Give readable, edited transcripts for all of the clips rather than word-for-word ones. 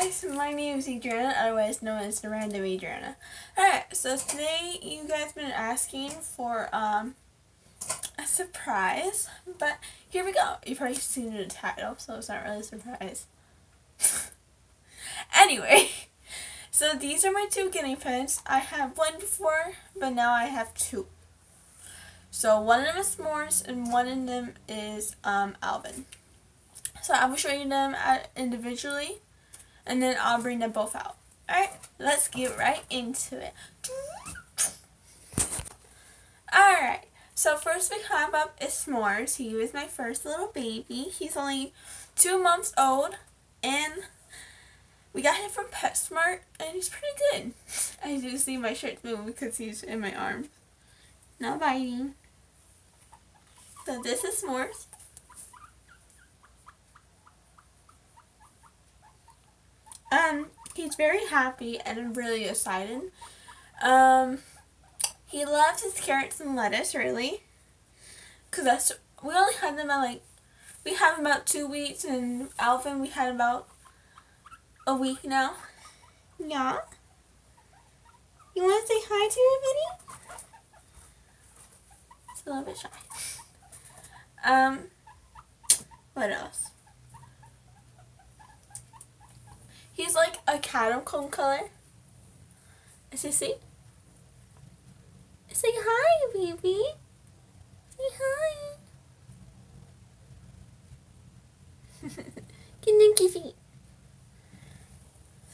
guys, my name is Adriana, otherwise known as the Random Adriana. Alright, so today you guys been asking for a surprise, but here we go. You've probably seen the title, so it's not really a surprise. Anyway, so these are my two guinea pigs. I have one before, but now I have two. So one of them is Smores and one of them is Alvin. So I will show you them individually, and then I'll bring them both out. Alright, let's get right into it. Alright, so first we have up is S'mores. He was my first little baby. He's only 2 months old, and we got him from PetSmart, and he's pretty good. I do see my shirt move because he's in my arms. Not biting. So this is S'mores. He's very happy and really excited. He loves his carrots and lettuce, really. Cause we only had them at we have about 2 weeks, and Alvin we had about a week now. Yeah. You want to say hi to everybody? It's a little bit shy. What else? He's like a catacomb color. As you see. Say hi, baby. Say hi. Give him kissy.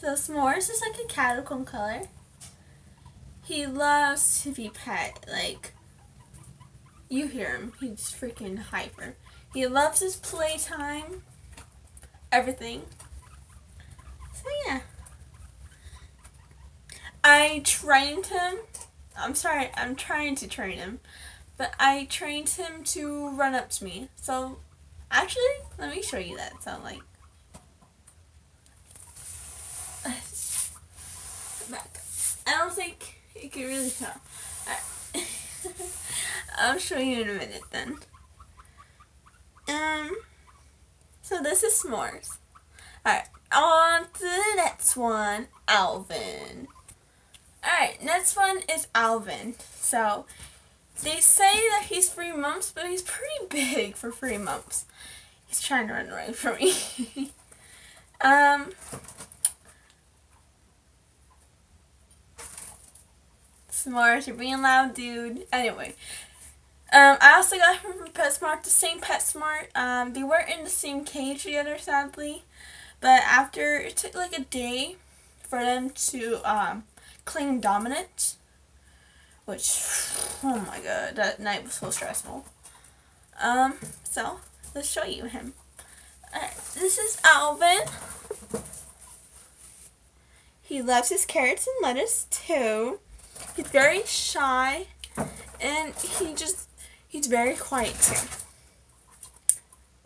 So S'mores is like a catacomb color. He loves to be pet. Like, you hear him. He's freaking hyper. He loves his playtime. Everything. So yeah. I trained him. I'm trying to train him. But I trained him to run up to me. So, actually, let me show you that. So, like, back. I don't think you can really tell. Alright. I'll show you in a minute then. So this is S'mores. Alright, on to the next one, Alvin. Alright, next one is Alvin. So, they say that he's 3 months, but he's pretty big for 3 months. He's trying to run away from me. S'mores, you're being loud, dude. Anyway, I also got him from PetSmart, the same PetSmart. They weren't in the same cage together, sadly. But after, it took like a day for them to claim dominance. Which, oh my god, that night was so stressful. So, let's show you him. Alright, this is Alvin. He loves his carrots and lettuce too. He's very shy, and he's very quiet too.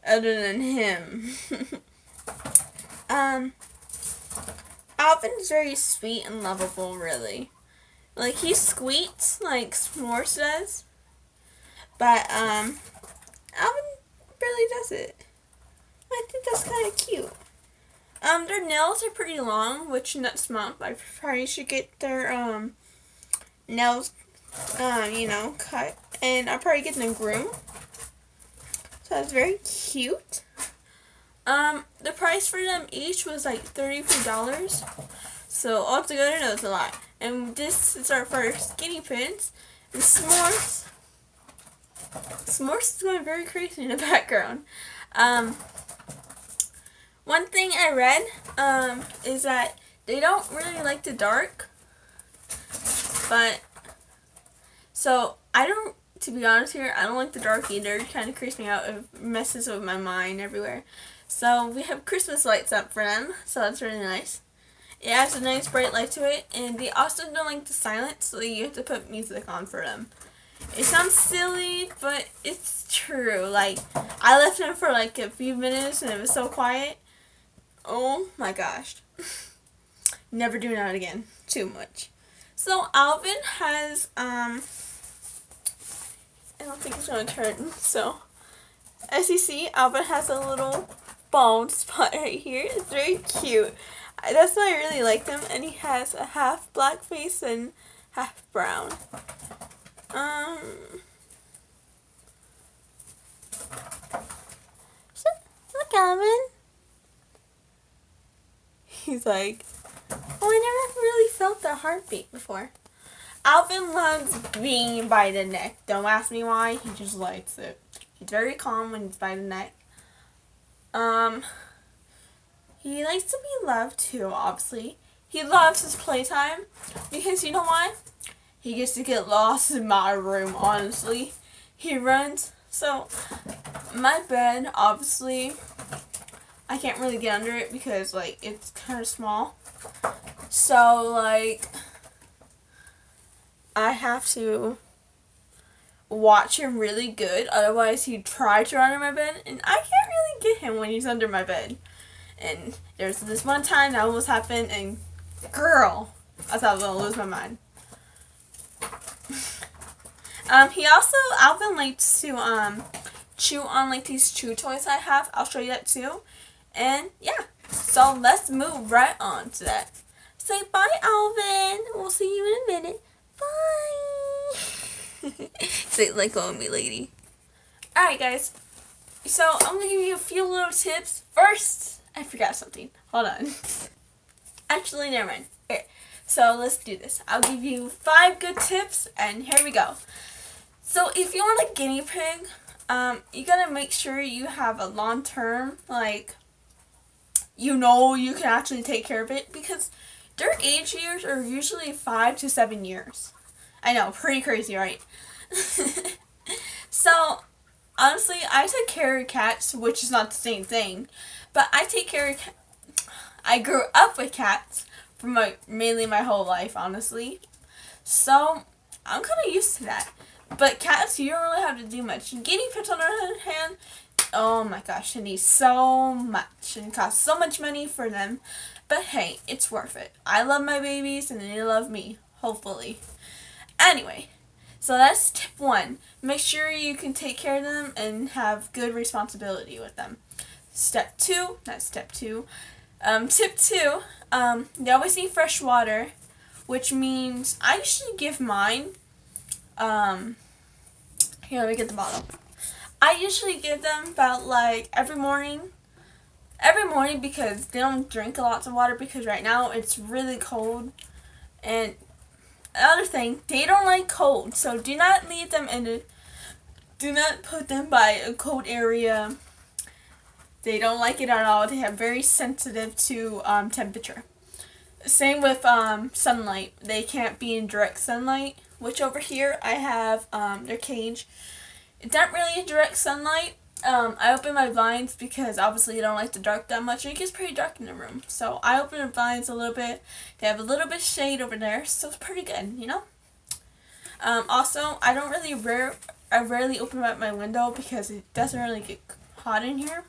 Other than him. Alvin's very sweet and lovable, really. Like, he squeaks like S'mores does, but Alvin barely does it. I think that's kind of cute. Their nails are pretty long, which next month I probably should get their nails cut, and I'll probably get them groomed. So that's very cute. The price for them each was like $33. So altogether, no, it's a lot. And this is our first guinea pigs. And S'mores is going very crazy in the background. One thing I read is that they don't really like the dark. But so to be honest here, I don't like the dark either. It kind of creeps me out. It messes with my mind everywhere. So we have Christmas lights up for them, so that's really nice. It adds a nice bright light to it, and they also don't like the silence, so you have to put music on for them. It sounds silly, but it's true. Like, I left them for like a few minutes, and it was so quiet. Oh my gosh. Never do that again. Too much. So Alvin has, I don't think it's going to turn, so as you see, Alvin has a little bald spot right here. It's very cute. That's why I really like him. And he has a half black face and half brown. So, look, Alvin. He's like, oh, I never really felt a heartbeat before. Alvin loves being by the neck. Don't ask me why. He just likes it. He's very calm when he's by the neck. He likes to be loved too, obviously. He loves his playtime because you know why? He gets to get lost in my room, honestly. He runs. So, my bed, obviously, I can't really get under it because, like, it's kind of small. So, like, I have to watch him really good. Otherwise, he'd try to run under my bed, and I can't really get him when he's under my bed. And there's this one time that almost happened, and girl, I thought I was going to lose my mind. Alvin likes to, chew on, like, these chew toys I have. I'll show you that, too. And, yeah. So, let's move right on to that. Say bye, Alvin. We'll see you in a minute. Bye. Say, let go of me, lady. Alright, guys. So, I'm going to give you a few little tips. First, I forgot something. Hold on. Actually, never mind. Okay. So, let's do this. I'll give you 5 good tips, and here we go. So, if you want a guinea pig, you gotta make sure you have a long-term, like, you can actually take care of it, because their age years are usually 5 to 7 years. I know, pretty crazy, right? So, honestly, I take care of cats, which is not the same thing, but I take care of I grew up with cats for mainly my whole life, honestly. So, I'm kind of used to that. But cats, you don't really have to do much. Guinea pigs, on the other hand, oh my gosh, it needs so much. And it costs so much money for them. But hey, it's worth it. I love my babies and they love me, hopefully. Anyway, so that's tip 1. Make sure you can take care of them and have good responsibility with them. Step 2, not step 2. Tip 2, they always need fresh water, which means I usually give mine, here, let me get the bottle. I usually give them about, like, every morning because they don't drink lots of water because right now it's really cold. And another thing, they don't like cold, so do not leave them do not put them by a cold area. They don't like it at all. They have very sensitive to temperature. Same with sunlight. They can't be in direct sunlight, which over here I have their cage. It's not really in direct sunlight. I open my blinds because obviously I don't like the dark that much, and it gets pretty dark in the room. So I open the blinds a little bit. They have a little bit of shade over there, so it's pretty good, you know? Also, I rarely open up my window because it doesn't really get hot in here.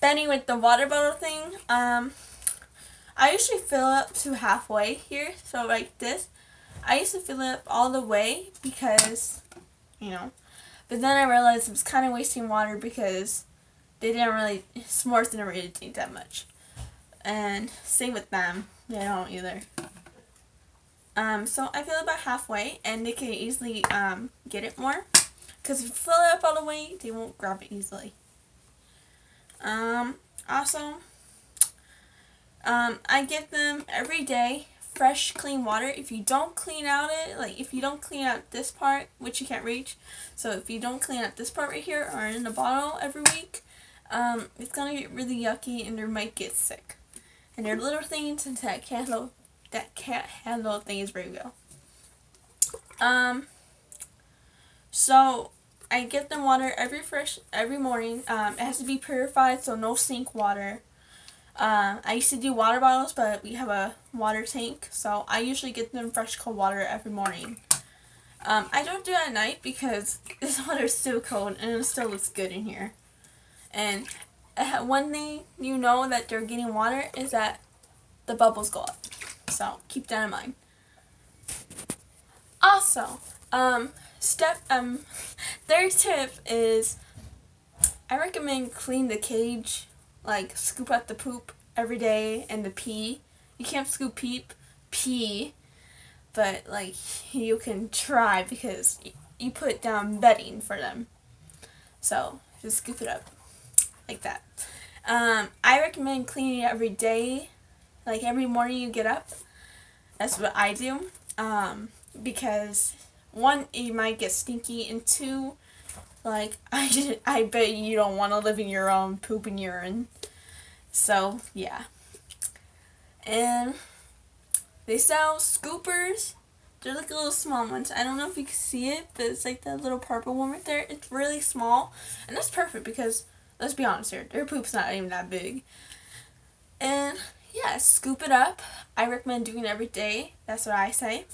Then with the water bottle thing, I usually fill up to halfway here, so like this. I used to fill it up all the way because, but then I realized it was kind of wasting water because S'mores didn't really drink that much. And same with them, they don't either. So I fill it about halfway, and they can easily get it more. Because if you fill it up all the way, they won't grab it easily. Also, I give them every day fresh, clean water. If you don't clean out if you don't clean out this part, which you can't reach, so if you don't clean out this part right here or in the bottle every week, it's gonna get really yucky and they might get sick. And they're little things that can't handle things very well. So I give them water every morning. It has to be purified, so no sink water. I used to do water bottles, but we have a water tank, so I usually get them fresh cold water every morning. I don't do it at night because this water is still cold and it still looks good in here. And one thing you know that they're getting water is that the bubbles go up. So keep that in mind. Also, third tip is I recommend clean the cage, like scoop out the poop every day and the pee. You can't scoop pee, but like you can try because you put down bedding for them. So just scoop it up like that. I recommend cleaning it every day, like every morning you get up. That's what I do, because one, it might get stinky, and two, like I bet you don't want to live in your own poop and urine. So yeah, and they sell scoopers. They're like little small ones. I don't know if you can see it, but it's like that little purple one right there. It's really small, and that's perfect because, let's be honest here, their poop's not even that big. And yeah, scoop it up. I recommend doing it every day. That's what I say.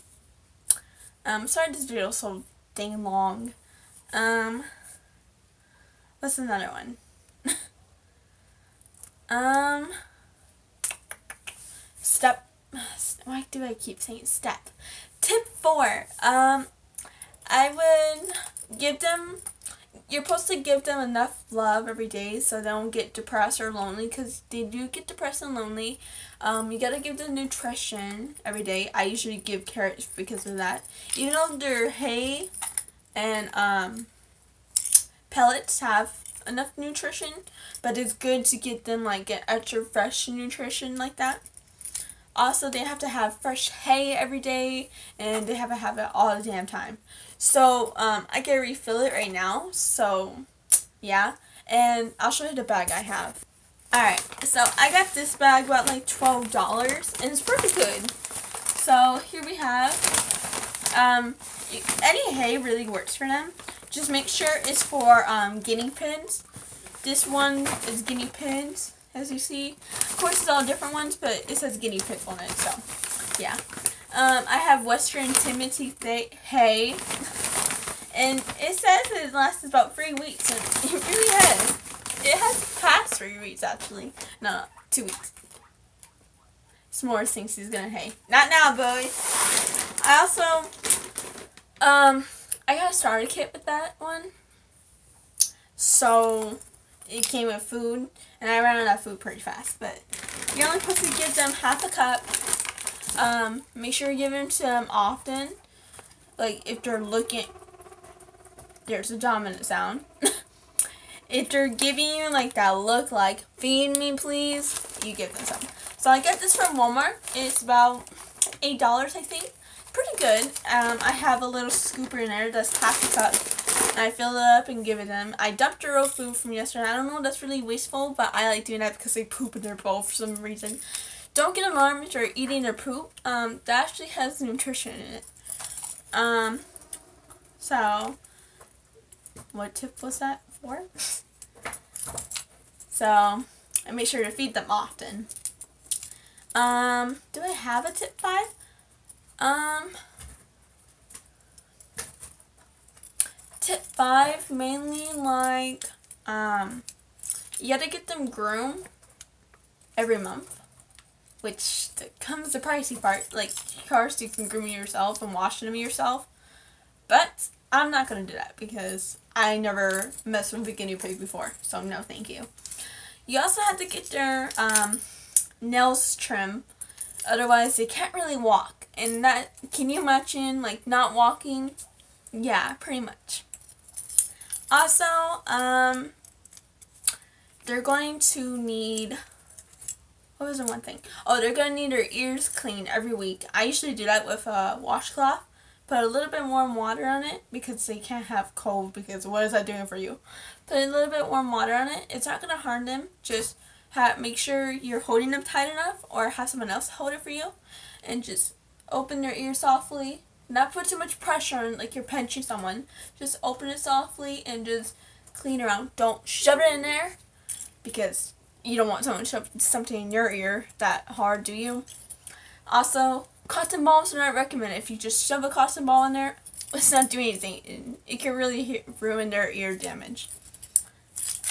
Sorry this video is so dang long. What's another one? Step. Why do I keep saying step? Tip 4. I would give them. You're supposed to give them enough love every day so they don't get depressed or lonely, because they do get depressed and lonely. You gotta give them nutrition every day. I usually give carrots because of that. Even though their hay and pellets have enough nutrition, but it's good to get them like get extra fresh nutrition like that. Also, they have to have fresh hay every day, and they have to have it all the damn time. So, I can refill it right now, so, yeah. And I'll show you the bag I have. Alright, so I got this bag about like $12, and it's pretty good. So, here we have, any hay really works for them. Just make sure it's for, guinea pigs. This one is guinea pigs, as you see. Of course, it's all different ones, but it says guinea pig on it, so, yeah. I have Western Timothy hay, and it says it lasts about 3 weeks, and it really has. It has past 3 weeks, actually. No, 2 weeks. Smores thinks he's gonna hay. Not now, boy. I also, I got a starter kit with that one, so it came with food, and I ran out of food pretty fast, but you're only supposed to give them half a cup. Make sure you give them to them often. Like, if they're looking, there's a dominant sound. If they're giving you, like, that look like, feed me, please, you give them some. So I got this from Walmart. It's about $8, I think. Pretty good. I have a little scooper in there that's half a cup. And I fill it up and give it them. I dumped their old food from yesterday. I don't know, that's really wasteful, but I like doing that because they poop in their bowl for some reason. Don't get alarmed if you're eating their poop. That actually has nutrition in it. So, what tip was that for? So, I make sure to feed them often. Do I have a tip 5? Tip 5, mainly like, you gotta get them groomed every month. Which comes the pricey part. Like, of course, you can groom them yourself and wash them yourself. But I'm not going to do that because I never messed with a guinea pig before. So, no, thank you. You also have to get their nails trimmed. Otherwise, they can't really walk. And that, can you imagine, like, not walking? Yeah, pretty much. Also, they're going to need... What was the one thing? Oh, they're going to need their ears cleaned every week. I usually do that with a washcloth. Put a little bit warm water on it because they can't have cold, because what is that doing for you? Put a little bit warm water on it. It's not going to harm them. Just make sure you're holding them tight enough, or have someone else hold it for you. And just open their ear softly. Not put too much pressure on, like you're pinching someone. Just open it softly and just clean around. Don't shove it in there, because you don't want someone to shove something in your ear that hard, do you? Also, cotton balls are not recommended. If you just shove a cotton ball in there, it's not doing anything. It can really ruin their ear damage.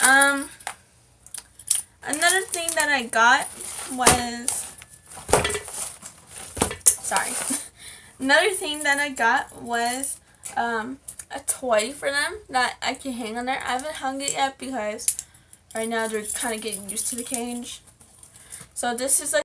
Another thing that I got was... Sorry. Another thing that I got was a toy for them that I can hang on there. I haven't hung it yet because right now they're kind of getting used to the cage. So this is like